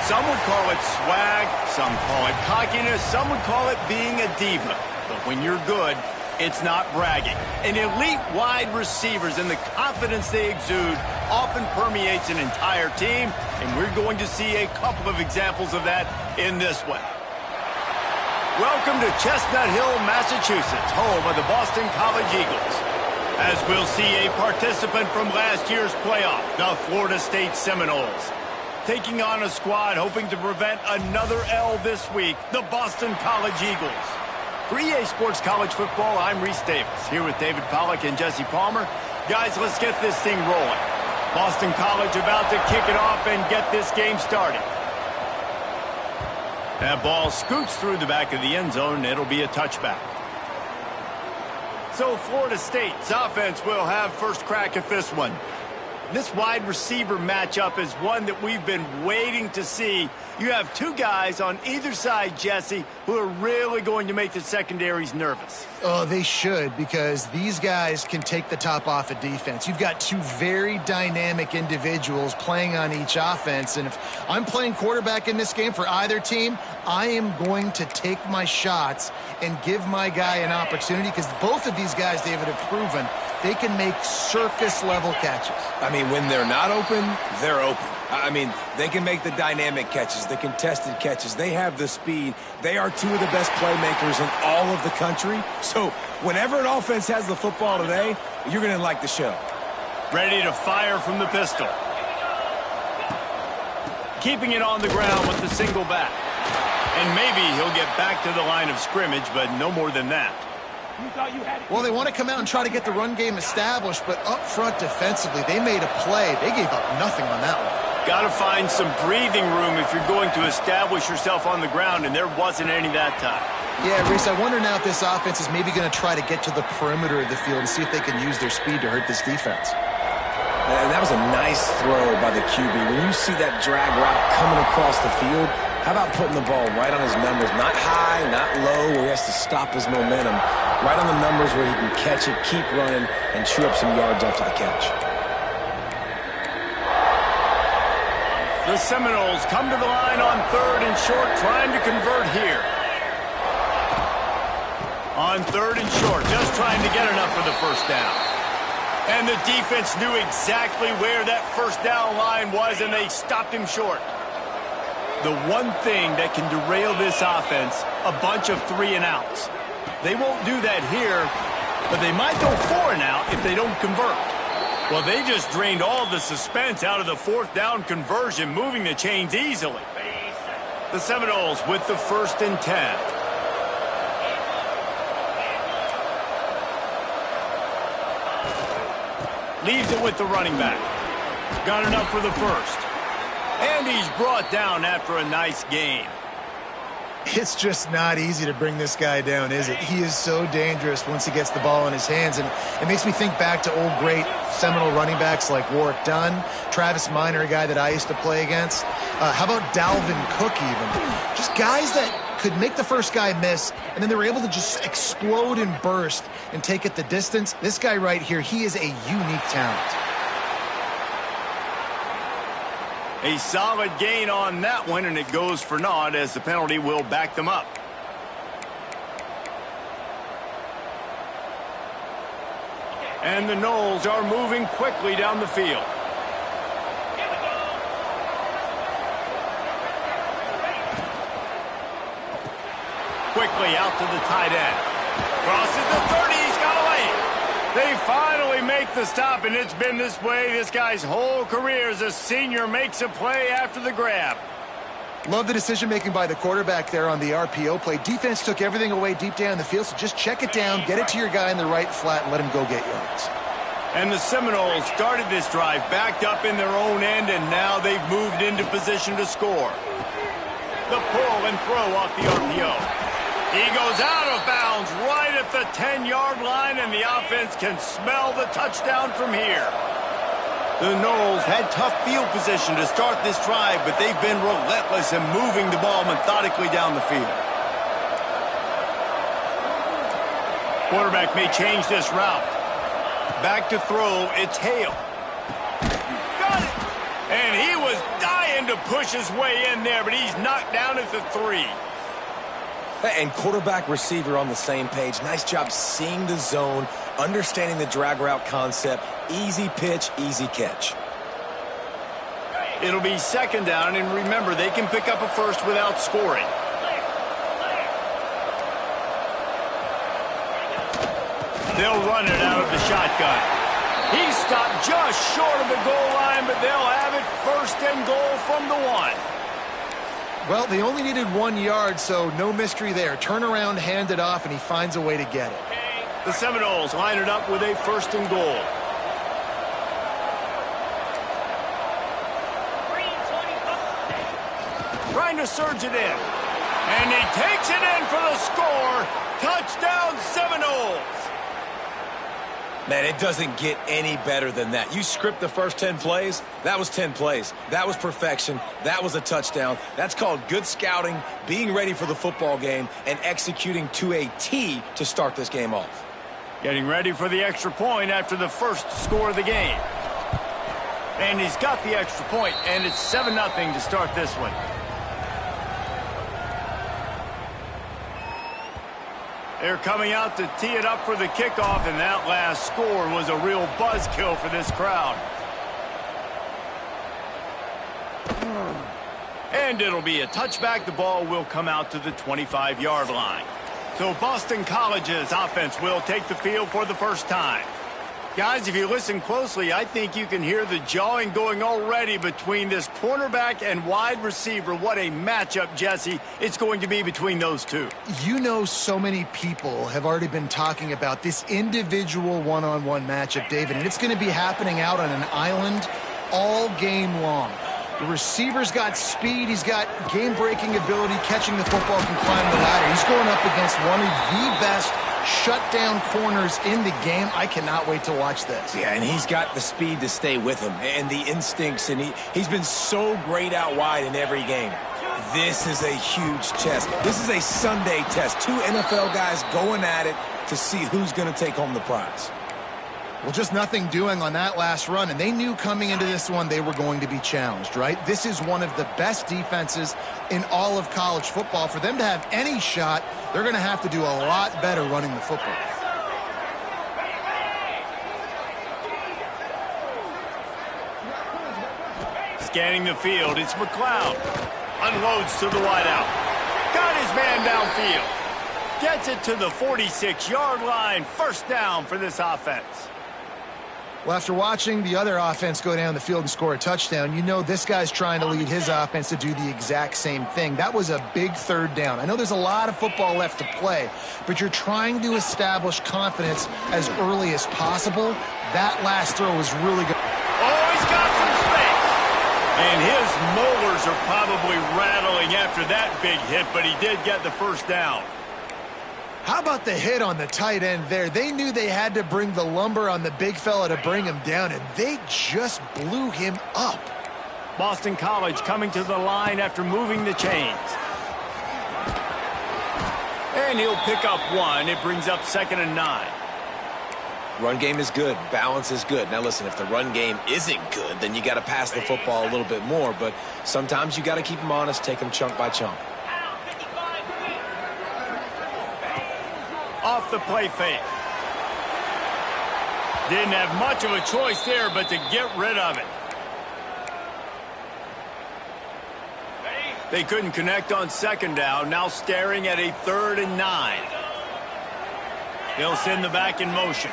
Some would call it swag, some call it cockiness, some would call it being a diva. But when you're good, it's not bragging. And elite wide receivers and the confidence they exude often permeates an entire team, and we're going to see a couple of examples of that in this one. Welcome to Chestnut Hill, Massachusetts, home of the Boston College Eagles. As we'll see a participant from last year's playoff, the Florida State Seminoles. Taking on a squad hoping to prevent another L this week, the Boston College Eagles. For EA Sports College Football, I'm Reese Davis, here with David Pollack and Jesse Palmer. Guys, let's get this thing rolling. Boston College about to kick it off and get this game started. That ball scoots through the back of the end zone. It'll be a touchback. So Florida State's offense will have first crack at this one. This wide receiver matchup is one that we've been waiting to see. You have two guys on either side, Jesse, who are really going to make the secondaries nervous. Oh, they should, because these guys can take the top off a defense. You've got two very dynamic individuals playing on each offense, and if I'm playing quarterback in this game for either team, I am going to take my shots and give my guy an opportunity, because both of these guys, David, have proven they can make circus-level catches. I mean, when they're not open, they're open. I mean, they can make the dynamic catches, the contested catches. They have the speed. They are two of the best playmakers in all of the country. So whenever an offense has the football today, you're going to like the show. Ready to fire from the pistol. Keeping it on the ground with the single back. And maybe he'll get back to the line of scrimmage, but no more than that. Well, they want to come out and try to get the run game established, but up front defensively, they made a play. They gave up nothing on that one. Got to find some breathing room if you're going to establish yourself on the ground, and there wasn't any that time. Yeah, Reese, I wonder now if this offense is maybe going to try to get to the perimeter of the field and see if they can use their speed to hurt this defense. And that was a nice throw by the QB. When you see that drag route coming across the field, how about putting the ball right on his numbers? Not high, not low, where he has to stop his momentum. Right on the numbers where he can catch it, keep running, and chew up some yards after the catch. The Seminoles come to the line on third and short, trying to convert here. On third and short, just trying to get enough for the first down. And the defense knew exactly where that first down line was, and they stopped him short. The one thing that can derail this offense, a bunch of 3 and outs. They won't do that here, but they might go 4 and out if they don't convert. Well, they just drained all the suspense out of the fourth down conversion, moving the chains easily. The Seminoles with the 1st and 10. Leaves it with the running back. Got enough for the first. And he's brought down after a nice game. It's just not easy to bring this guy down, is it? He is so dangerous once he gets the ball in his hands, and it makes me think back to old great Seminole running backs like Warwick Dunn, Travis Minor, a guy that I used to play against. How about Dalvin Cook even? Just guys that could make the first guy miss, and then they were able to just explode and burst and take it the distance. This guy right here, he is a unique talent. A solid gain on that one, and it goes for naught as the penalty will back them up. And the Noles are moving quickly down the field. Quickly out to the tight end. Crosses the 30, he's got away. They finally make the stop, and it's been this way this guy's whole career as a senior makes a play after the grab. Love the decision-making by the quarterback there on the RPO play. Defense took everything away deep down the field, so just check it down, get it to your guy in the right flat, and let him go get yards. And the Seminoles started this drive backed up in their own end, and now they've moved into position to score. The pull and throw off the RPO. He goes out of bounds right at the 10-yard line, and the offense can smell the touchdown from here. The Noles had tough field position to start this drive, but they've been relentless in moving the ball methodically down the field. Quarterback may change this route. Back to throw, it's Hale. Got it! And he was dying trying to push his way in there, but he's knocked down at the 3. And quarterback receiver on the same page. Nice job seeing the zone, understanding the drag route concept. Easy pitch, easy catch. It'll be second down, and remember, they can pick up a first without scoring. They'll run it out of the shotgun. He stopped just short of the goal line, but they'll have it first and goal from the 1. Well, they only needed 1 yard, so no mystery there. Turn around, hand it off, and he finds a way to get it. The Seminoles line it up with a first and goal. Trying to surge it in. And he takes it in for the score. Touchdown, Seminoles. Man, it doesn't get any better than that. You script the first 10 plays, that was 10 plays. That was perfection. That was a touchdown. That's called good scouting, being ready for the football game, and executing to a T to start this game off. Getting ready for the extra point after the first score of the game. And he's got the extra point, and it's 7-0 to start this one. They're coming out to tee it up for the kickoff, and that last score was a real buzzkill for this crowd. And it'll be a touchback. The ball will come out to the 25-yard line. So Boston College's offense will take the field for the first time. Guys, if you listen closely, I think you can hear the jawing going already between this cornerback and wide receiver. What a matchup, Jesse, it's going to be between those two. You know, so many people have already been talking about this individual one-on-one matchup, David, and it's going to be happening out on an island all game long. The receiver's got speed. He's got game-breaking ability, catching the football, can climb the ladder. He's going up against one of the best shutdown corners in the game. I cannot wait to watch this. Yeah, and he's got the speed to stay with him and the instincts, and he's been so great out wide in every game. This is a huge test. This is a Sunday test. 2 NFL guys going at it to see who's going to take home the prize. Well, just nothing doing on that last run, and they knew coming into this one they were going to be challenged, right? This is one of the best defenses in all of college football. For them to have any shot, they're going to have to do a lot better running the football. Scanning the field, it's McLeod. Unloads to the wideout. Got his man downfield. Gets it to the 46-yard line. First down for this offense. Well, after watching the other offense go down the field and score a touchdown, you know this guy's trying to lead his offense to do the exact same thing. That was a big third down. I know there's a lot of football left to play, but you're trying to establish confidence as early as possible. That last throw was really good. Oh, he's got some space. And his molars are probably rattling after that big hit, but he did get the first down. How about the hit on the tight end there? They knew they had to bring the lumber on the big fella to bring him down, and they just blew him up. Boston College coming to the line after moving the chains. And he'll pick up 1. It brings up 2nd and 9. Run game is good. Balance is good. Now, listen, if the run game isn't good, then you got to pass the football a little bit more. But sometimes you got to keep them honest, take them chunk by chunk. Off the play fake. Didn't have much of a choice there, but to get rid of it. They couldn't connect on 2nd down. Now staring at a 3rd and 9. They'll send the back in motion.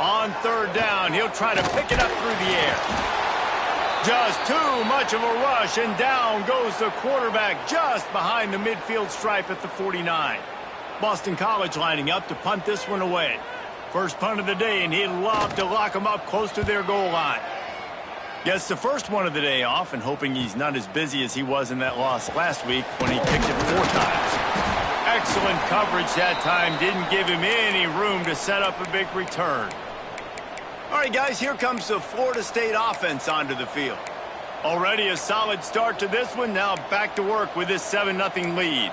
On 3rd down, he'll try to pick it up through the air. Just too much of a rush, and down goes the quarterback just behind the midfield stripe at the 49. Boston College lining up to punt this one away. First punt of the day, and he'd love to lock them up close to their goal line. Gets the first one of the day off, and hoping he's not as busy as he was in that loss last week when he kicked it 4 times. Excellent coverage that time. Didn't give him any room to set up a big return. All right, guys, here comes the Florida State offense onto the field. Already a solid start to this one. Now back to work with this 7-0 lead.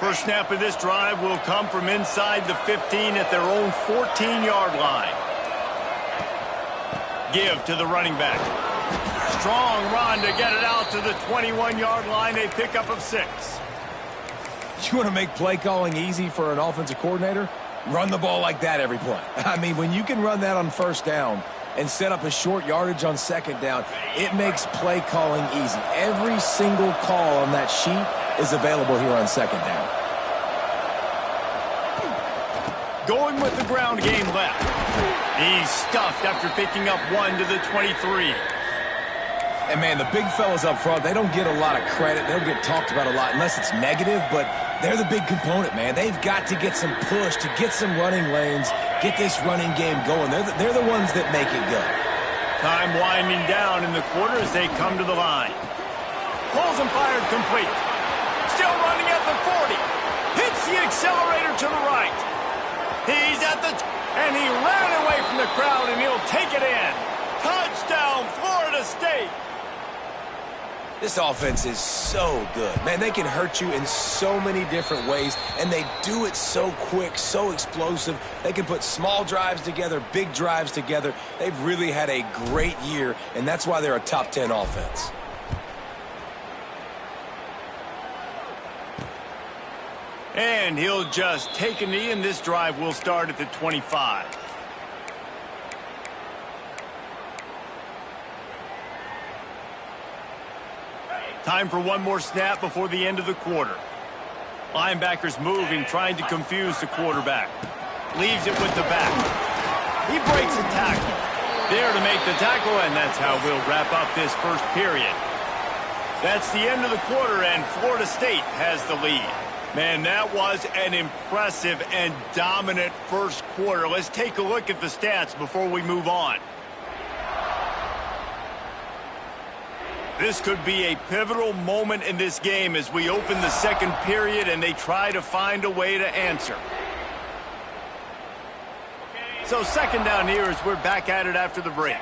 First snap of this drive will come from inside the 15 at their own 14-yard line. give to the running back. Strong run to get it out to the 21-yard line. A pickup of 6. You want to make play calling easy for an offensive coordinator? Run the ball like that every play. I mean, when you can run that on first down and set up a short yardage on second down, it makes play calling easy. Every single call on that sheet is available here on second down. Going with the ground game left. He's stuffed after picking up 1 to the 23. And, man, the big fellas up front, they don't get a lot of credit. They don't get talked about a lot unless it's negative, but they're the big component, man. They've got to get some push, to get some running lanes, get this running game going. They're the ones that make it go. Time winding down in the quarter as they come to the line. Pulls and fired complete. Still running at the 40. Hits the accelerator to the right. He's at the and he ran away from the crowd, and he'll take it in. Touchdown, Florida State. This offense is so good. Man, they can hurt you in so many different ways, and they do it so quick, so explosive. They can put small drives together, big drives together. They've really had a great year, and that's why they're a top 10 offense. And he'll just take a knee, and this drive will start at the 25. Time for one more snap before the end of the quarter. Linebackers moving, trying to confuse the quarterback. Leaves it with the back. He breaks a tackle. There to make the tackle, and that's how we'll wrap up this first period. That's the end of the quarter, and Florida State has the lead. Man, that was an impressive and dominant first quarter. Let's take a look at the stats before we move on. This could be a pivotal moment in this game as we open the second period and they try to find a way to answer. So second down here as we're back at it after the break.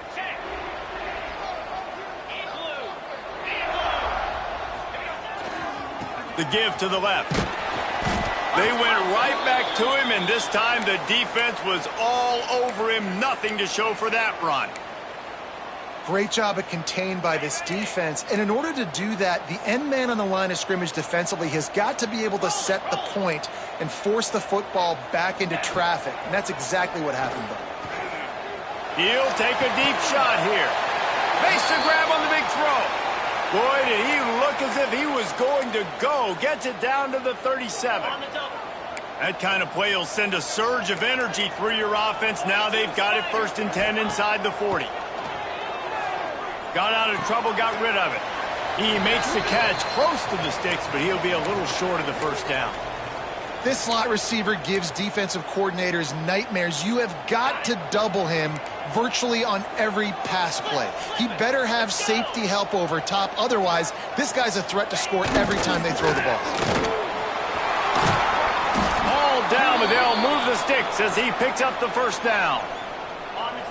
The give to the left. They went right back to him, and this time the defense was all over him. Nothing to show for that run. Great job of contained by this defense. And in order to do that, the end man on the line of scrimmage defensively has got to be able to set the point and force the football back into traffic. And that's exactly what happened, though. He'll take a deep shot here. Makes the grab on the big throw. Boy, did he look as if he was going to go. Gets it down to the 37. That kind of play will send a surge of energy through your offense. Now they've got it 1st and 10 inside the 40. Got out of trouble, got rid of it. He makes the catch close to the sticks, but he'll be a little short of the first down. This slot receiver gives defensive coordinators nightmares. You have got to double him virtually on every pass play. He better have safety help over top. Otherwise, this guy's a threat to score every time they throw the ball. All down, but they'll move the sticks as he picks up the first down.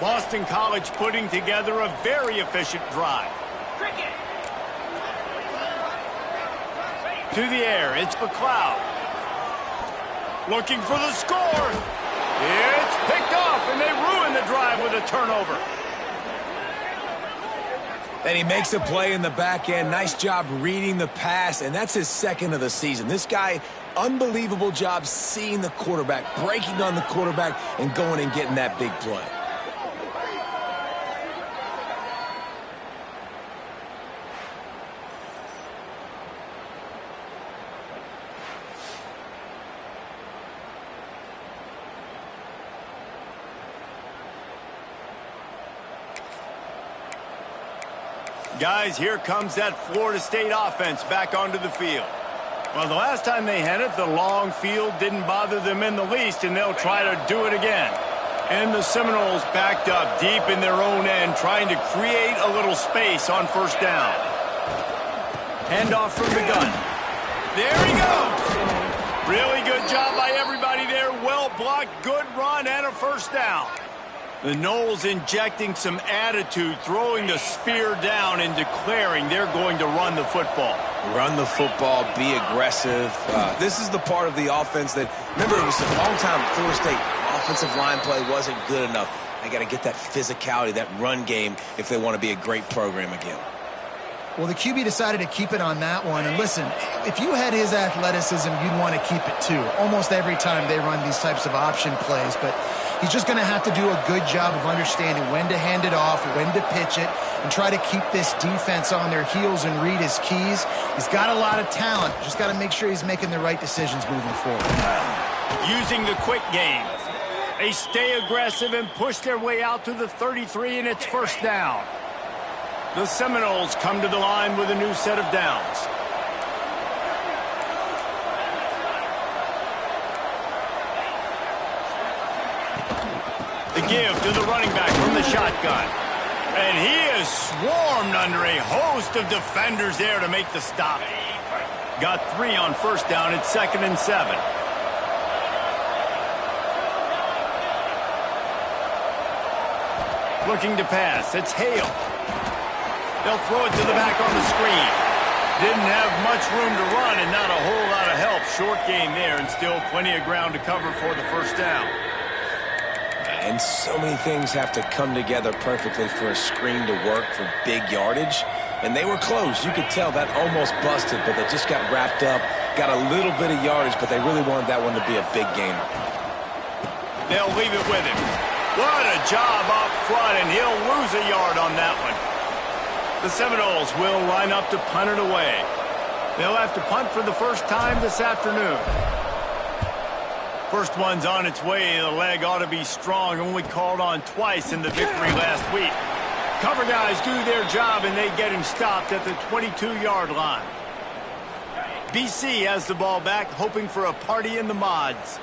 Boston College putting together a very efficient drive. To the air, it's McLeod. Looking for the score. It's picked off, and they ruin the drive with a turnover. And he makes a play in the back end. Nice job reading the pass, and that's his second of the season. This guy, unbelievable job seeing the quarterback, breaking on the quarterback, and going and getting that big play. Guys, here comes that Florida State offense back onto the field. Well, the last time they had it, the long field didn't bother them in the least, and they'll try to do it again. And the Seminoles backed up deep in their own end, trying to create a little space on first down. Handoff from the gun. There he goes. Really good job by everybody there. Well blocked, good run, and a first down. The Noles injecting some attitude, throwing the spear down and declaring they're going to run the football. Run the football, be aggressive. This is the part of the offense that, remember, it was a long time Florida State offensive line play wasn't good enough. They got to get that physicality, that run game, if they want to be a great program again. Well, the QB decided to keep it on that one. And listen, if you had his athleticism, you'd want to keep it too. Almost every time they run these types of option plays. But he's just going to have to do a good job of understanding when to hand it off, when to pitch it, and try to keep this defense on their heels and read his keys. He's got a lot of talent. Just got to make sure he's making the right decisions moving forward. Using the quick game. They stay aggressive and push their way out to the 33, and it's first down. The Seminoles come to the line with a new set of downs. The give to the running back from the shotgun. And he is swarmed under a host of defenders there to make the stop. Got 3 on first down. It's 2nd and 7. Looking to pass. It's Hale. They'll throw it to the back on the screen. Didn't have much room to run and not a whole lot of help. Short game there and still plenty of ground to cover for the first down. And so many things have to come together perfectly for a screen to work for big yardage. And they were close. You could tell that almost busted, but they just got wrapped up, got a little bit of yardage, but they really wanted that one to be a big gainer. They'll leave it with him. What a job up front, and he'll lose a yard on that one. The Seminoles will line up to punt it away. They'll have to punt for the first time this afternoon. First one's on its way. The leg ought to be strong. Only called on twice in the victory last week. Cover guys do their job, and they get him stopped at the 22-yard line. BC has the ball back, hoping for a party in the mods.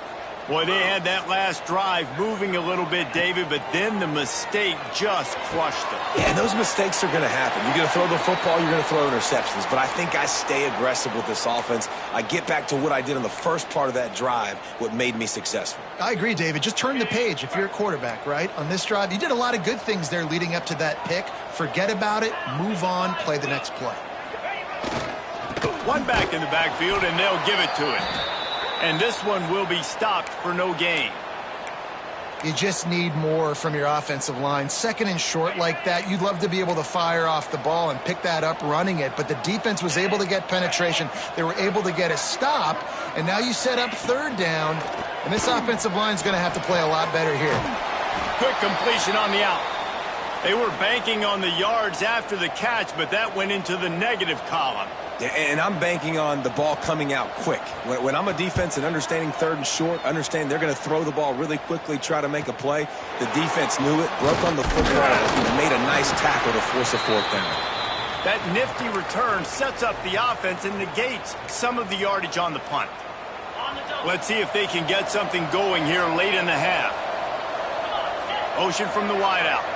Boy, they had that last drive moving a little bit, David, but then the mistake just crushed them. Yeah, those mistakes are going to happen. You're going to throw the football, you're going to throw interceptions. But I think I stay aggressive with this offense. I get back to what I did in the first part of that drive, what made me successful. I agree, David. Just turn the page if you're a quarterback, right? On this drive, you did a lot of good things there leading up to that pick. Forget about it, move on, play the next play. One back in the backfield, and they'll give it to him. And this one will be stopped for no gain. You just need more from your offensive line. 2nd and short like that, you'd love to be able to fire off the ball and pick that up running it. But the defense was able to get penetration. They were able to get a stop. And now you set up 3rd down. And this offensive line is going to have to play a lot better here. Quick completion on the out. They were banking on the yards after the catch, but that went into the negative column. And I'm banking on the ball coming out quick. When I'm a defense and understanding 3rd and short, understand they're going to throw the ball really quickly, try to make a play. The defense knew it, broke on the football, and made a nice tackle to force a 4th down. That nifty return sets up the offense and negates some of the yardage on the punt. Let's see if they can get something going here late in the half. Motion from the wideout.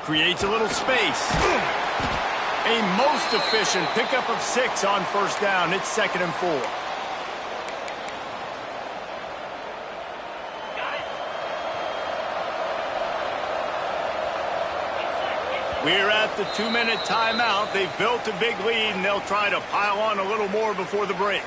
Creates a little space. A most efficient pickup of 6 on first down. It's 2nd and 4. We're at the 2-minute timeout. They've built a big lead, and they'll try to pile on a little more before the break.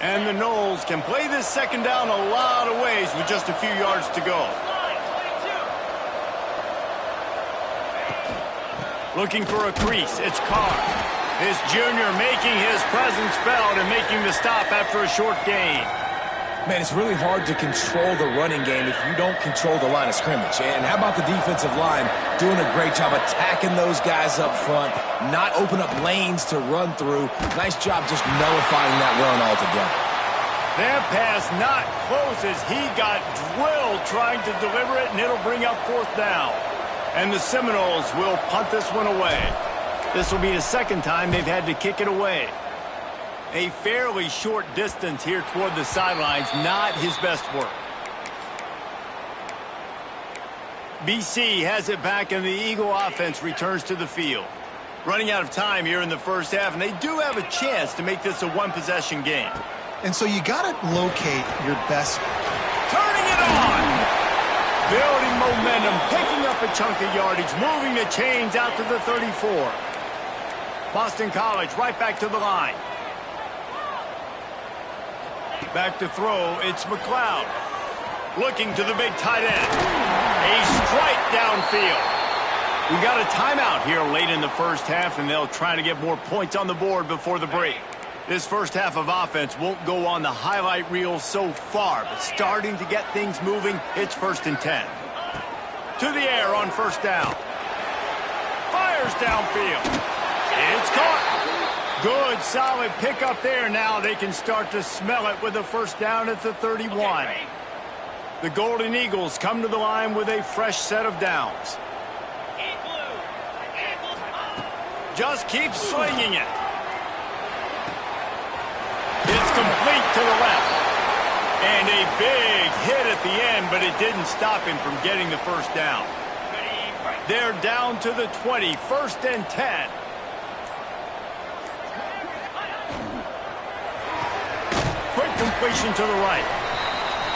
And the Noles can play this 2nd down a lot of ways with just a few yards to go. Looking for a crease. It's Carr. This junior making his presence felt and making the stop after a short gain. Man, it's really hard to control the running game if you don't control the line of scrimmage. And how about the defensive line doing a great job attacking those guys up front, not open up lanes to run through. Nice job just nullifying that run altogether. That pass not close as he got drilled trying to deliver it, and it'll bring up 4th down. And the Seminoles will punt this one away. This will be the 2nd time they've had to kick it away. A fairly short distance here toward the sidelines, not his best work. BC has it back, and the Eagle offense returns to the field. Running out of time here in the first half, and they do have a chance to make this a one-possession game. And so you got to locate your best. Turning it on! Building momentum, picking up a chunk of yardage, moving the chains out to the 34. Boston College right back to the line. Back to throw, it's McLeod. Looking to the big tight end. A strike downfield. We got a timeout here late in the first half, and they'll try to get more points on the board before the break. This first half of offense won't go on the highlight reel so far, but starting to get things moving, it's 1st and 10. To the air on first down. Fires downfield. It's caught. Good, solid pickup there. Now they can start to smell it with a first down at the 31. The Golden Eagles come to the line with a fresh set of downs. Just keep slinging it. It's complete to the left. And a big hit at the end, but it didn't stop him from getting the first down. They're down to the 20, 1st and 10. Quick completion to the right.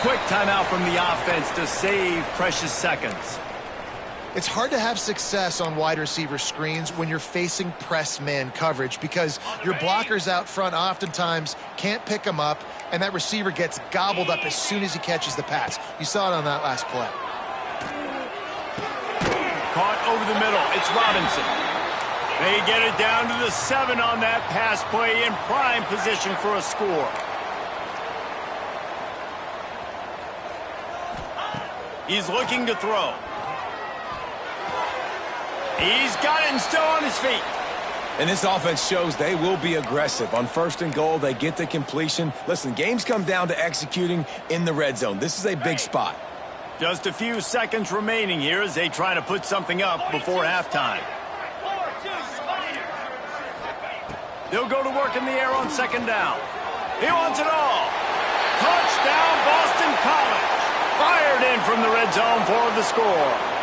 Quick timeout from the offense to save precious seconds. It's hard to have success on wide receiver screens when you're facing press man coverage because your blockers out front oftentimes can't pick them up, and that receiver gets gobbled up as soon as he catches the pass. You saw it on that last play. Caught over the middle. It's Robinson. They get it down to the 7 on that pass play in prime position for a score. He's looking to throw. He's got it and still on his feet. And this offense shows they will be aggressive. On 1st and goal, they get the completion. Listen, games come down to executing in the red zone. This is a big spot. Just a few seconds remaining here as they try to put something up before halftime. They'll go to work in the air on 2nd down. He wants it all. Touchdown, Boston College. Fired in from the red zone for the score.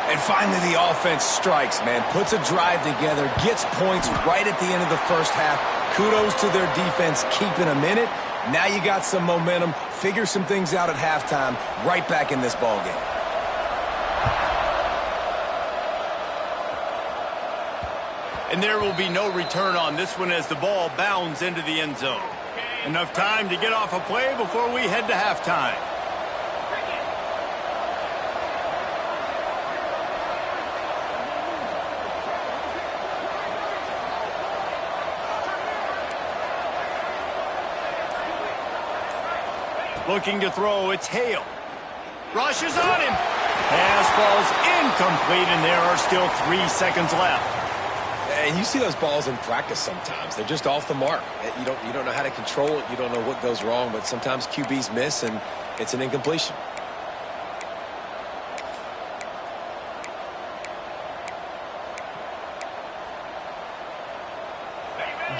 And finally, the offense strikes, man. Puts a drive together, gets points right at the end of the first half. Kudos to their defense keeping them in it. Now you got some momentum. Figure some things out at halftime. Right back in this ballgame. And there will be no return on this one as the ball bounds into the end zone. Enough time to get off a play before we head to halftime. Looking to throw, it's Hale. Rushes on him. Pass ball's incomplete, and there are still 3 seconds left. And you see those balls in practice sometimes. They're just off the mark. You don't know how to control it. You don't know what goes wrong, but sometimes QBs miss, and it's an incompletion.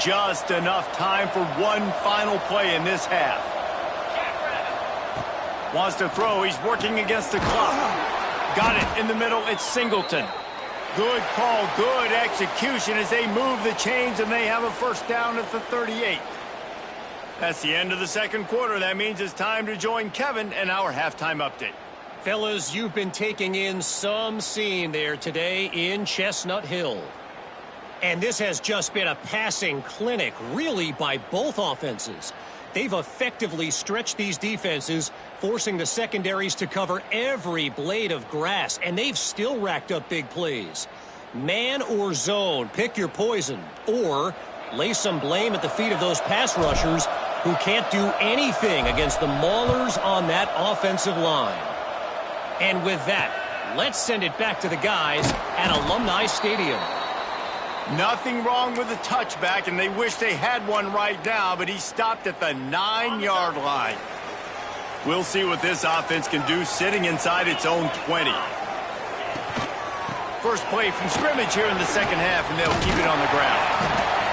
Just enough time for one final play in this half. Wants to throw. He's working against the clock. Got it in the middle. It's Singleton. Good call, good execution as they move the chains, and they have a first down at the 38. That's the end of the second quarter. That means it's time to join Kevin and our halftime update. Fellas, you've been taking in some scene there today in Chestnut Hill. And this has just been a passing clinic, really, by both offenses. They've effectively stretched these defenses, forcing the secondaries to cover every blade of grass, and they've still racked up big plays. Man or zone, pick your poison, or lay some blame at the feet of those pass rushers who can't do anything against the maulers on that offensive line. And with that, let's send it back to the guys at Alumni Stadium. Nothing wrong with the touchback, and they wish they had one right now, but he stopped at the 9-yard line. We'll see what this offense can do sitting inside its own 20. First play from scrimmage here in the second half, and they'll keep it on the ground.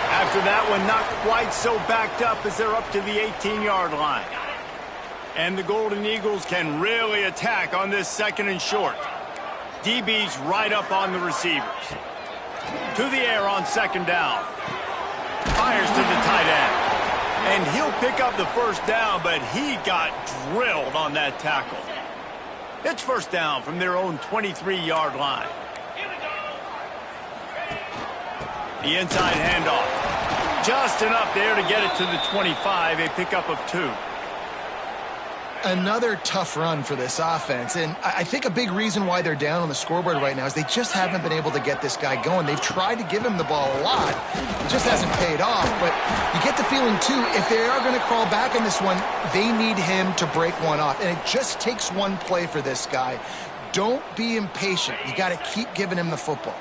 After that one, not quite so backed up as they're up to the 18-yard line. And the Golden Eagles can really attack on this 2nd and short. DB's right up on the receivers. To the air on second down. Fires to the tight end. And he'll pick up the first down, but he got drilled on that tackle. It's first down from their own 23-yard line. The inside handoff. Just enough there to get it to the 25, a pickup of 2. Another tough run for this offense, and I think a big reason why they're down on the scoreboard right now is they just haven't been able to get this guy going. They've tried to give him the ball a lot. It just hasn't paid off, but you get the feeling, too, if they are going to crawl back in this one, they need him to break one off, and it just takes one play for this guy. Don't be impatient. You got to keep giving him the football.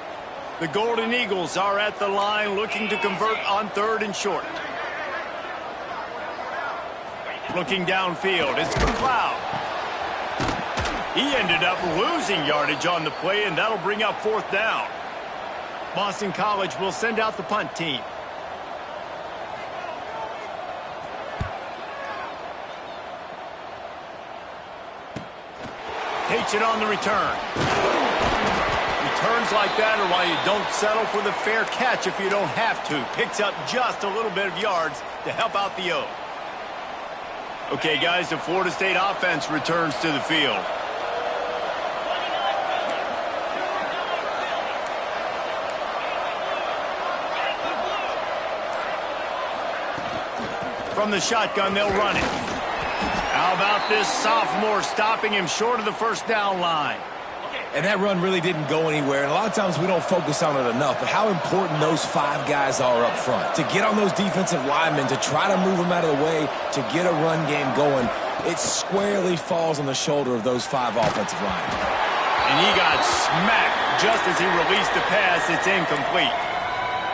The Golden Eagles are at the line looking to convert on 3rd and short. Looking downfield, it's McLeod. He ended up losing yardage on the play, and that'll bring up 4th down. Boston College will send out the punt team. Takes it on the return. Returns like that are why you don't settle for the fair catch if you don't have to. Picks up just a little bit of yards to help out the O. Okay, guys, the Florida State offense returns to the field. From the shotgun, they'll run it. How about this sophomore stopping him short of the first down line? And that run really didn't go anywhere. And a lot of times we don't focus on it enough. But how important those 5 guys are up front. To get on those defensive linemen, to try to move them out of the way, to get a run game going, it squarely falls on the shoulder of those 5 offensive linemen. And he got smacked just as he released the pass. It's incomplete.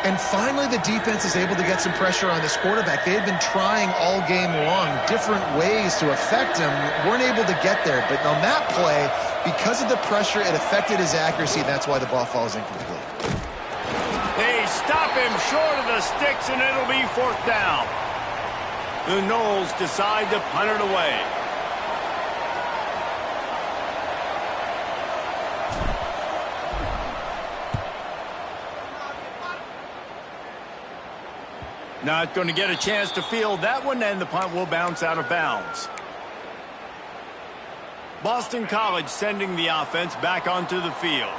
And finally, the defense is able to get some pressure on this quarterback. They had been trying all game long different ways to affect him. Weren't able to get there. But on that play, because of the pressure, it affected his accuracy. That's why the ball falls incomplete. They stop him short of the sticks, and it'll be 4th down. The Noles decide to punt it away. Not going to get a chance to field that one, and the punt will bounce out of bounds. Boston College sending the offense back onto the field.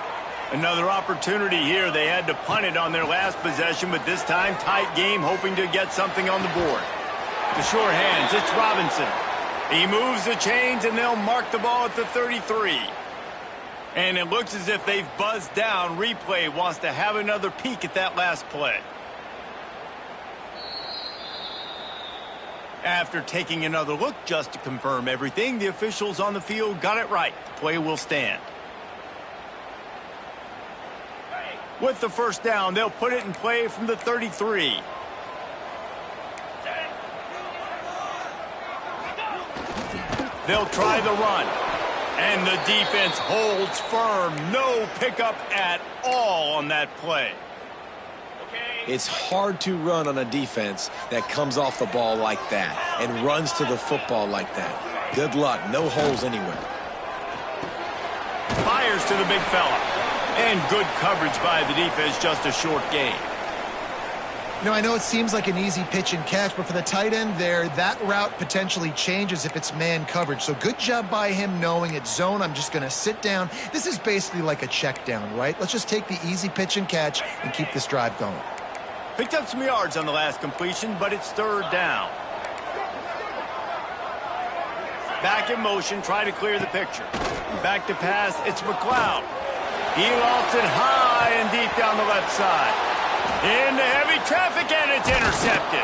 Another opportunity here. They had to punt it on their last possession, but this time tight game, hoping to get something on the board. The sure hands, it's Robinson. He moves the chains, and they'll mark the ball at the 33. And it looks as if they've buzzed down. Replay wants to have another peek at that last play. After taking another look just to confirm everything, the officials on the field got it right. The play will stand. With the first down, they'll put it in play from the 33. They'll try the run. And the defense holds firm. No pickup at all on that play. It's hard to run on a defense that comes off the ball like that and runs to the football like that. Good luck. No holes anywhere. Fires to the big fella. And good coverage by the defense, just a short gain. You know, I know it seems like an easy pitch and catch, but for the tight end there, that route potentially changes if it's man coverage. So good job by him knowing it's zone. I'm just going to sit down. This is basically like a check down, right? Let's just take the easy pitch and catch and keep this drive going. Picked up some yards on the last completion, but it's 3rd down. Back in motion, try to clear the picture. Back to pass, it's McLeod. He lofts it high and deep down the left side. Into heavy traffic, and it's intercepted.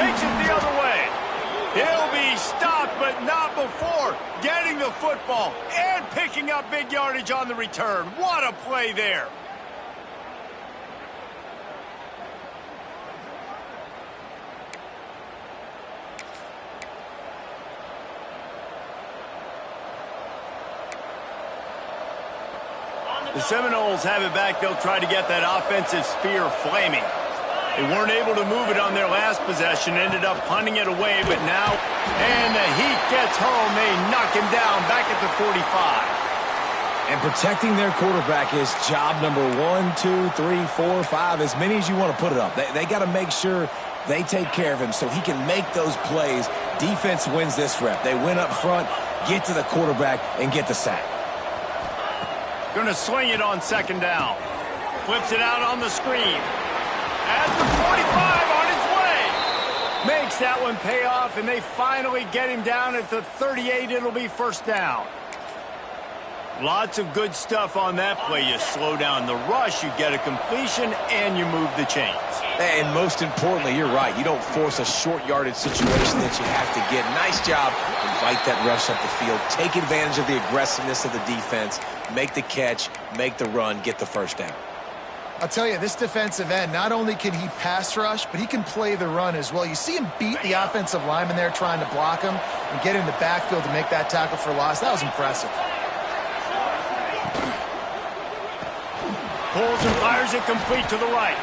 Takes it the other way. He'll be stopped, but not before getting the football and picking up big yardage on the return. What a play there. The Seminoles have it back. They'll try to get that offensive spear flaming. They weren't able to move it on their last possession. Ended up punting it away, but now, and the heat gets home. They knock him down back at the 45. And protecting their quarterback is job number 1, 2, 3, 4, 5, as many as you want to put it up. They got to make sure they take care of him so he can make those plays. Defense wins this rep. They win up front, get to the quarterback, and get the sack. Going to swing it on second down. Flips it out on the screen. At the 45 on his way. Makes that one pay off, and they finally get him down at the 38. It'll be first down. Lots of good stuff on that play. You slow down the rush, you get a completion, and you move the chains. And most importantly, you're right. You don't force a short yardage situation that you have to get. Nice job. Invite that rush up the field. Take advantage of the aggressiveness of the defense. Make the catch, make the run, get the first down. I'll tell you, this defensive end, not only can he pass rush, but he can play the run as well. You see him beat the offensive lineman there trying to block him and get in the backfield to make that tackle for loss. That was impressive. Pulls and fires it complete to the right.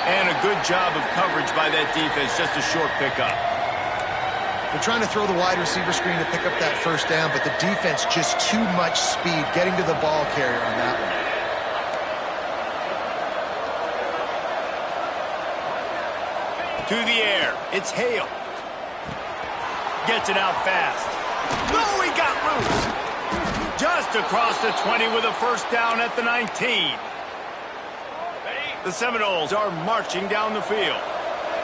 And a good job of coverage by that defense, just a short pickup. They're trying to throw the wide receiver screen to pick up that first down, but the defense just too much speed getting to the ball carrier on that one. To the air. It's Hale. Gets it out fast. Oh, he got loose. Just across the 20 with a first down at the 19. The Seminoles are marching down the field.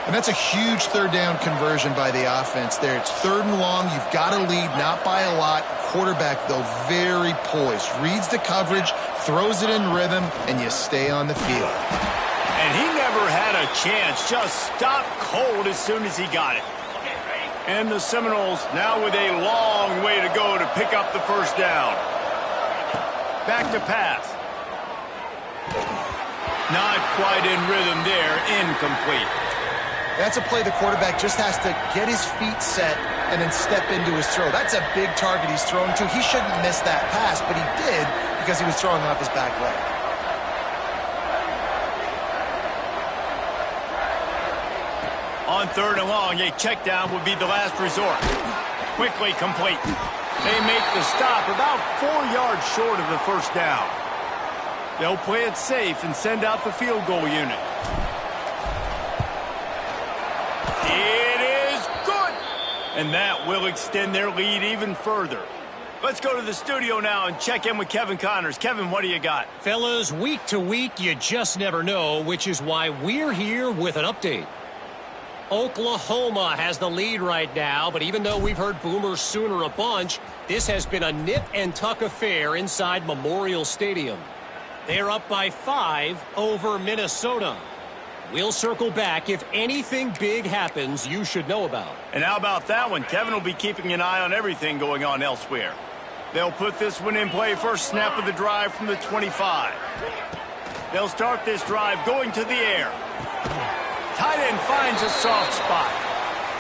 And that's a huge third down conversion by the offense there. It's 3rd and long. You've got to lead, not by a lot. Quarterback, though, very poised. Reads the coverage, throws it in rhythm, and you stay on the field. And he never had a chance. Just stopped cold as soon as he got it. And the Seminoles now with a long way to go to pick up the first down. Back to pass. Not quite in rhythm there. Incomplete. That's a play the quarterback just has to get his feet set and then step into his throw. That's a big target he's throwing to. He shouldn't miss that pass, but he did because he was throwing off his back leg. On 3rd and long, a check down would be the last resort. Quickly complete. They make the stop about 4 yards short of the first down. They'll play it safe and send out the field goal unit. It is good! And that will extend their lead even further. Let's go to the studio now and check in with Kevin Connors. Kevin, what do you got? Fellas, week to week, you just never know, which is why we're here with an update. Oklahoma has the lead right now, but even though we've heard Boomer Sooner a bunch, this has been a nip-and-tuck affair inside Memorial Stadium. They're up by 5 over Minnesota. We'll circle back if anything big happens you should know about. And how about that one? Kevin will be keeping an eye on everything going on elsewhere. They'll put this one in play first snap of the drive from the 25. They'll start this drive going to the air. Tight end finds a soft spot.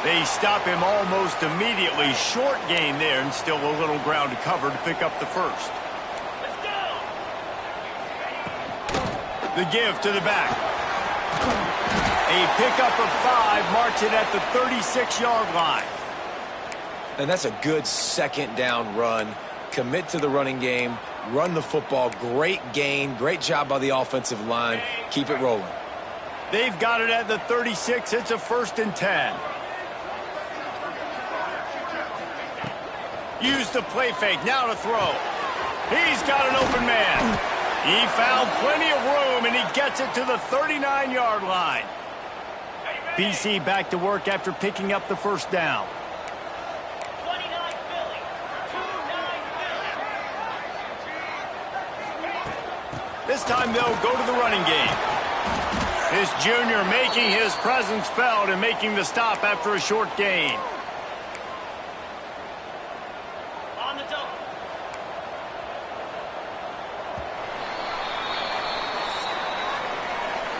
They stop him almost immediately. Short gain there and still a little ground to cover to pick up the first. The give to the back. A pickup of 5 marks it at the 36-yard line. And that's a good second down run. Commit to the running game. Run the football. Great gain. Great job by the offensive line. Keep it rolling. They've got it at the 36. It's a 1st and 10. Use the play fake. Now to throw. He's got an open man. He found plenty of room, and he gets it to the 39-yard line. BC back to work after picking up the first down. This time they'll go to the running game. This junior making his presence felt and making the stop after a short gain. On the double.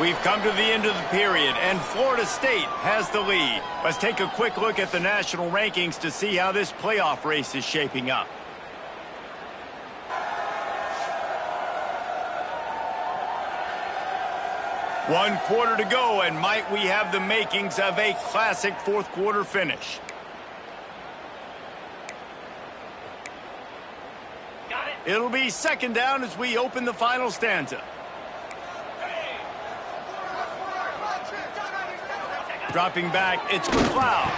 We've come to the end of the period, and Florida State has the lead. Let's take a quick look at the national rankings to see how this playoff race is shaping up. One quarter to go, and might we have the makings of a classic fourth quarter finish. Got it. It'll be second down as we open the final stanza. Dropping back, it's McLeod.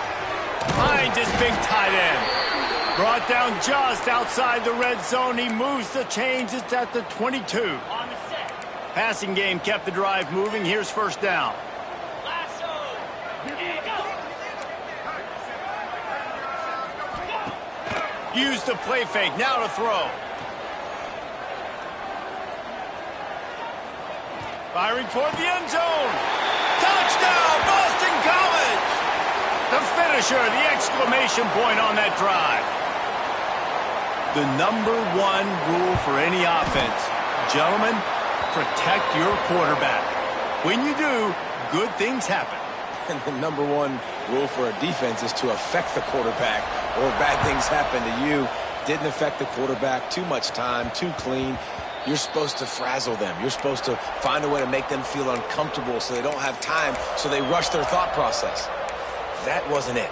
Finds his big tight end. Brought down just outside the red zone. He moves the chains. It's at the 22. Passing game kept the drive moving. Here's first down. Use the play fake. Now to throw. Firing toward the end zone. Touchdown, Boston College! The finisher, the exclamation point on that drive. The #1 rule for any offense. Gentlemen, protect your quarterback. When you do, good things happen. And the #1 rule for a defense is to affect the quarterback, or bad things happen to you. Didn't affect the quarterback. Too much time, too clean. You're supposed to frazzle them. You're supposed to find a way to make them feel uncomfortable so they don't have time, so they rush their thought process. That wasn't it.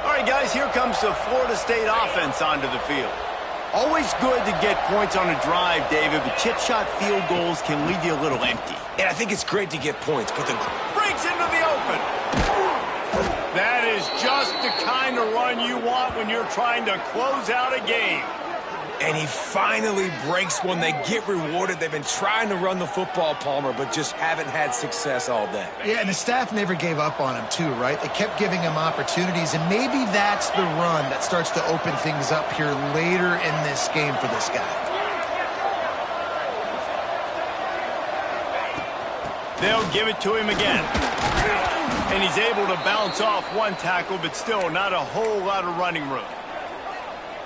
All right, guys, here comes the Florida State offense onto the field. Always good to get points on a drive, David, but chip shot field goals can leave you a little empty. And I think it's great to get points, but the breaks into the open. That is just the kind of run you want when you're trying to close out a game. And he finally breaks one. They get rewarded. They've been trying to run the football, Palmer, but just haven't had success all day. Yeah, and the staff never gave up on him, too, right? They kept giving him opportunities, and maybe that's the run that starts to open things up here later in this game for this guy. They'll give it to him again. And he's able to bounce off one tackle, but still not a whole lot of running room.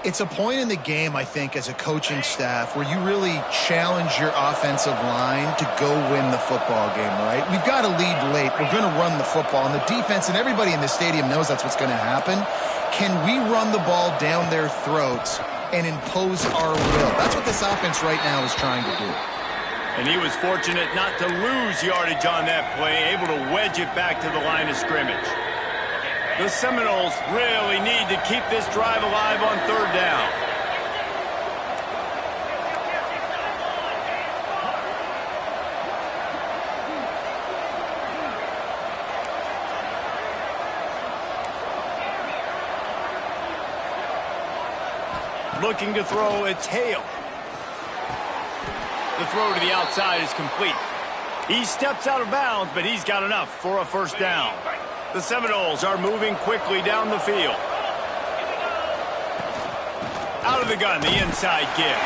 It's a point in the game, I think, as a coaching staff where you really challenge your offensive line to go win the football game, right? We've got to lead late. We're going to run the football. And the defense and everybody in the stadium knows that's what's going to happen. Can we run the ball down their throats and impose our will? That's what this offense right now is trying to do. And he was fortunate not to lose yardage on that play, able to wedge it back to the line of scrimmage. The Seminoles really need to keep this drive alive on third down. Looking to throw, it's Hale. The throw to the outside is complete. He steps out of bounds, but he's got enough for a first down. The Seminoles are moving quickly down the field. Out of the gun, the inside give.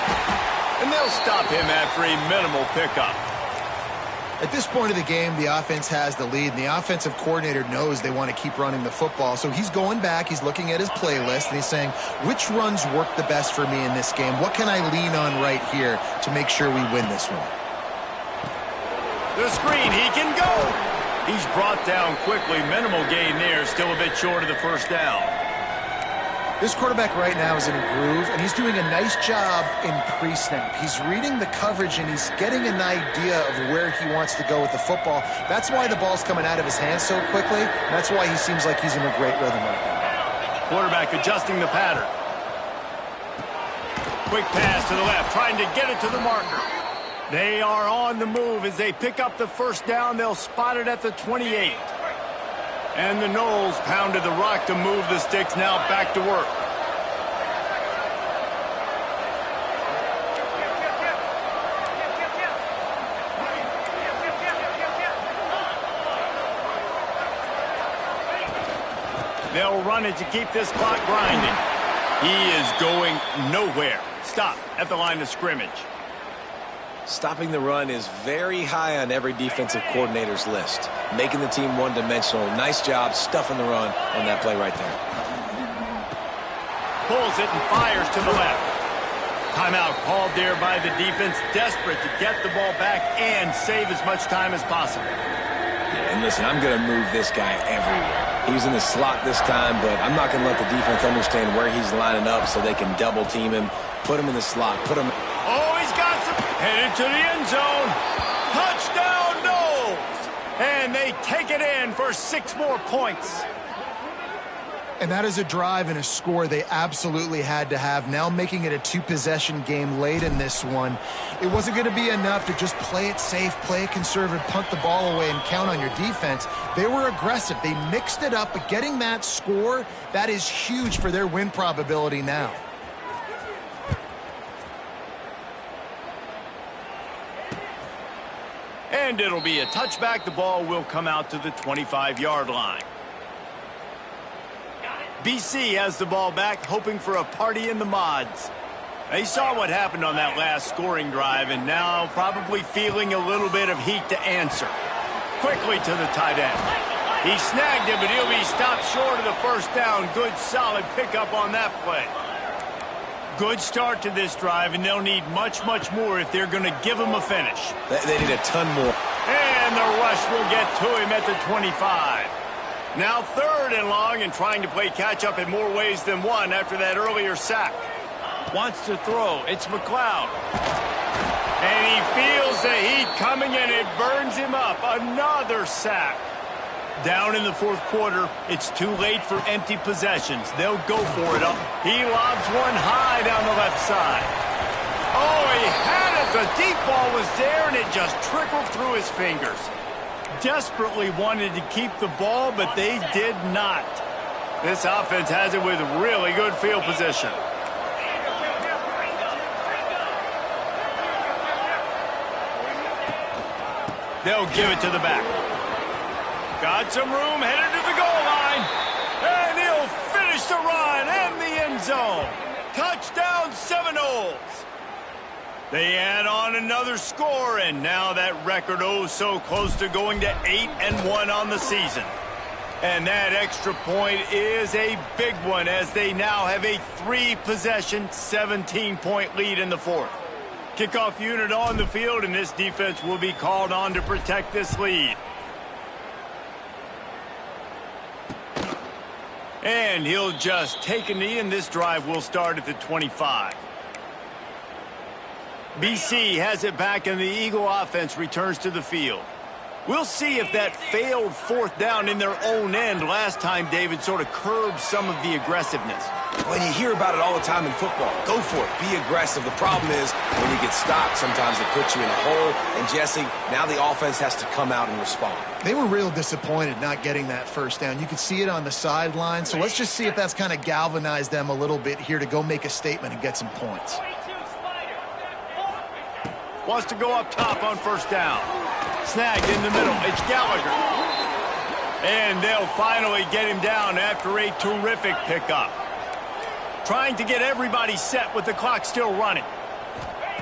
And they'll stop him after a minimal pickup. At this point of the game, the offense has the lead, and the offensive coordinator knows they want to keep running the football. So he's going back, he's looking at his playlist, and he's saying, which runs work the best for me in this game? What can I lean on right here to make sure we win this one? The screen, he can go. He's brought down quickly. Minimal gain there, still a bit short of the first down. This quarterback right now is in a groove, and he's doing a nice job in pre-snap. He's reading the coverage, and he's getting an idea of where he wants to go with the football. That's why the ball's coming out of his hands so quickly, and that's why he seems like he's in a great rhythm right now. Quarterback adjusting the pattern. Quick pass to the left, trying to get it to the marker. They are on the move as they pick up the first down. They'll spot it at the 28. And the Noles pounded the rock to move the sticks. Now back to work. They'll run it to keep this clock grinding. He is going nowhere. Stop at the line of scrimmage. Stopping the run is very high on every defensive coordinator's list. Making the team one-dimensional. Nice job stuffing the run on that play right there. Pulls it and fires to the left. Timeout called there by the defense, desperate to get the ball back and save as much time as possible. Yeah, and listen, I'm going to move this guy everywhere. He's in the slot this time, but I'm not going to let the defense understand where he's lining up so they can double team him, put him in the slot, put him... Oh, he's got some... Headed to the end zone. Touchdown, Noles! And they take it in for 6 more points. And that is a drive and a score they absolutely had to have. Now making it a two-possession game late in this one. It wasn't going to be enough to just play it safe, play it conservative, punt the ball away, and count on your defense. They were aggressive. They mixed it up, but getting that score, that is huge for their win probability now. And it'll be a touchback. The ball will come out to the 25-yard line. BC has the ball back, hoping for a party in the mods. They saw what happened on that last scoring drive, and now probably feeling a little bit of heat to answer. Quickly to the tight end. He snagged it, but he'll be stopped short of the first down. Good, solid pickup on that play. Good start to this drive, and they'll need much, much more if they're going to give him a finish. They need a ton more. And the rush will get to him at the 25. Now 3rd and long, and trying to play catch-up in more ways than one after that earlier sack. Wants to throw. It's McLeod. And he feels the heat coming, and it burns him up. Another sack. Down in the 4th quarter, it's too late for empty possessions. They'll go for it up. He lobs one high down the left side. Oh, he had it. The deep ball was there, and it just trickled through his fingers. Desperately wanted to keep the ball, but they did not. This offense has it with really good field position. They'll give it to the back. Got some room, headed to the goal line. And he'll finish the run and the end zone. Touchdown, Seminoles. They add on another score, and now that record oh so close to going to 8-1 on the season. And that extra point is a big one, as they now have a 3-possession, 17-point lead in the 4th. Kickoff unit on the field, and this defense will be called on to protect this lead. And he'll just take a knee, and this drive will start at the 25. BC has it back, and the Eagle offense returns to the field. We'll see if that failed 4th down in their own end last time, David, sort of curbed some of the aggressiveness. When you hear about it all the time in football, go for it. Be aggressive. The problem is when you get stopped, sometimes it puts you in a hole. And, Jesse, now the offense has to come out and respond. They were real disappointed not getting that 1st down. You could see it on the sideline. So let's just see if that's kind of galvanized them a little bit here to go make a statement and get some points. Wants to go up top on 1st down. Snagged in the middle. It's Gallagher. And they'll finally get him down after a terrific pickup. Trying to get everybody set with the clock still running.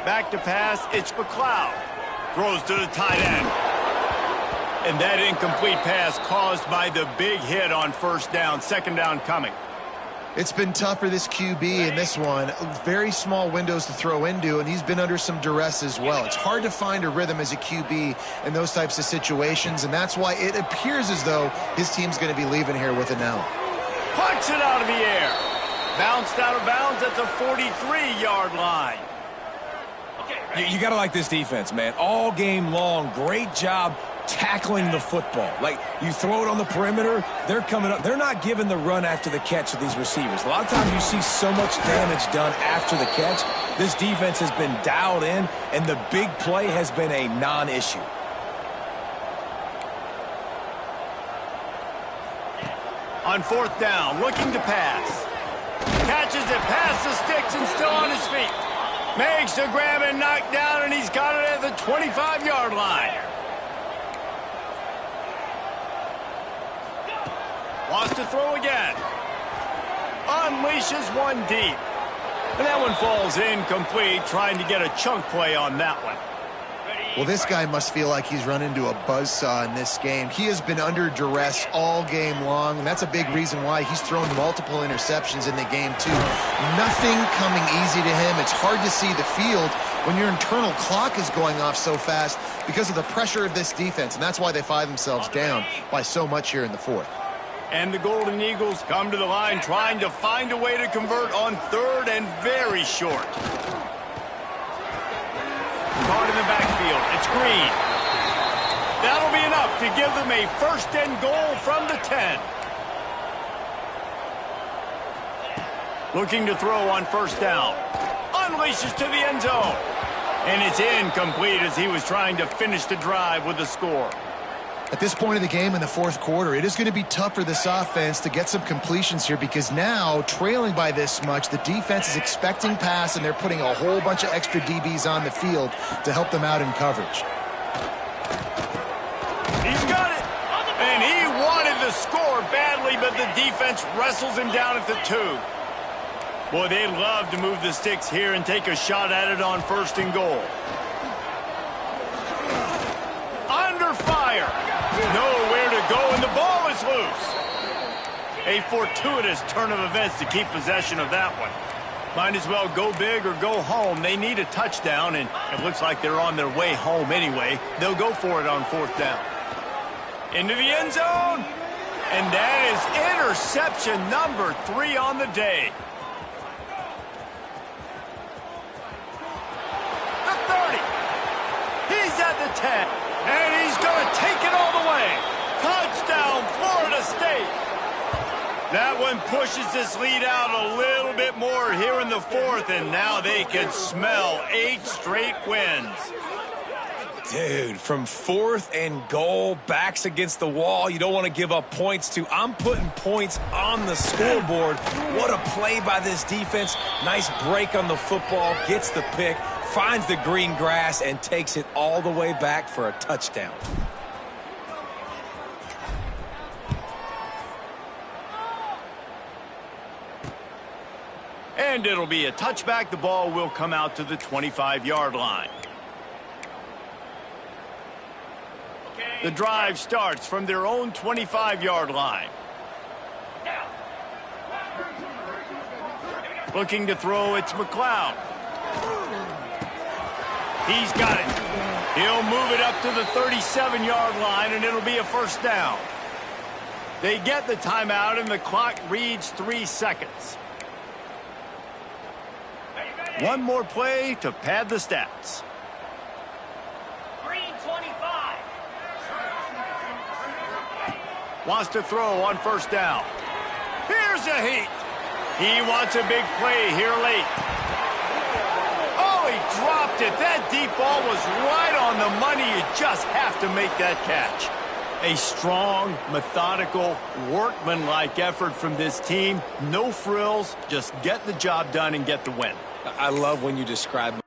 Back to pass. It's McLeod. Throws to the tight end. And that incomplete pass caused by the big hit on 1st down. 2nd down coming. It's been tough for this QB in this one. Very small windows to throw into, and he's been under some duress as well. It's hard to find a rhythm as a QB in those types of situations, and that's why it appears as though his team's going to be leaving here with an L. Punts it out of the air. Bounced out of bounds at the 43-yard line. You got to like this defense, man. All game long, great job tackling the football. Like, you throw it on the perimeter, they're coming up. They're not giving the run after the catch of these receivers. A lot of times you see so much damage done after the catch. This defense has been dialed in, and the big play has been a non-issue. On 4th down, looking to pass. Catches it past the sticks and still on his feet. Makes the grab and knock down, and he's got it at the 25-yard line. Wants to throw again. Unleashes one deep. And that one falls incomplete, trying to get a chunk play on that one. Well, this guy must feel like he's run into a buzzsaw in this game. He has been under duress all game long, and that's a big reason why he's thrown multiple interceptions in the game, too. Nothing coming easy to him. It's hard to see the field when your internal clock is going off so fast because of the pressure of this defense, and that's why they find themselves down by so much here in the 4th. And the Golden Eagles come to the line trying to find a way to convert on 3rd and very short. Caught in the backfield. It's Green. That'll be enough to give them a 1st and goal from the 10. Looking to throw on first down. Unleashes to the end zone. And it's incomplete as he was trying to finish the drive with a score. At this point of the game in the fourth quarter, it is going to be tough for this offense to get some completions here because now, trailing by this much, the defense is expecting pass and they're putting a whole bunch of extra DBs on the field to help them out in coverage. He's got it. And he wanted the score badly, but the defense wrestles him down at the 2. Boy, they'd love to move the sticks here and take a shot at it on first and goal. Under fire. Nowhere to go, and the ball is loose. A fortuitous turn of events to keep possession of that one. Might as well go big or go home. They need a touchdown, and it looks like they're on their way home anyway. They'll go for it on fourth down. Into the end zone. And that is interception number 3 on the day. The 30. He's at the 10. And he's going to take it all the way. Touchdown, Florida State. That one pushes this lead out a little bit more here in the fourth, and now they can smell 8 straight wins. Dude, from 4th and goal, backs against the wall, you don't want to give up points to. I'm putting points on the scoreboard. What a play by this defense. Nice break on the football, gets the pick, finds the green grass, and takes it all the way back for a touchdown. And it'll be a touchback. The ball will come out to the 25-yard line. The drive starts from their own 25-yard line. Looking to throw, it's McLeod. He's got it. He'll move it up to the 37-yard line, and it'll be a first down. They get the timeout, and the clock reads 3 seconds. One more play to pad the stats. Wants to throw on first down. Here's a heat. He wants a big play here late. Oh, he dropped it. That deep ball was right on the money. You just have to make that catch. A strong, methodical, workmanlike effort from this team. No frills, just get the job done and get the win. I love when you describe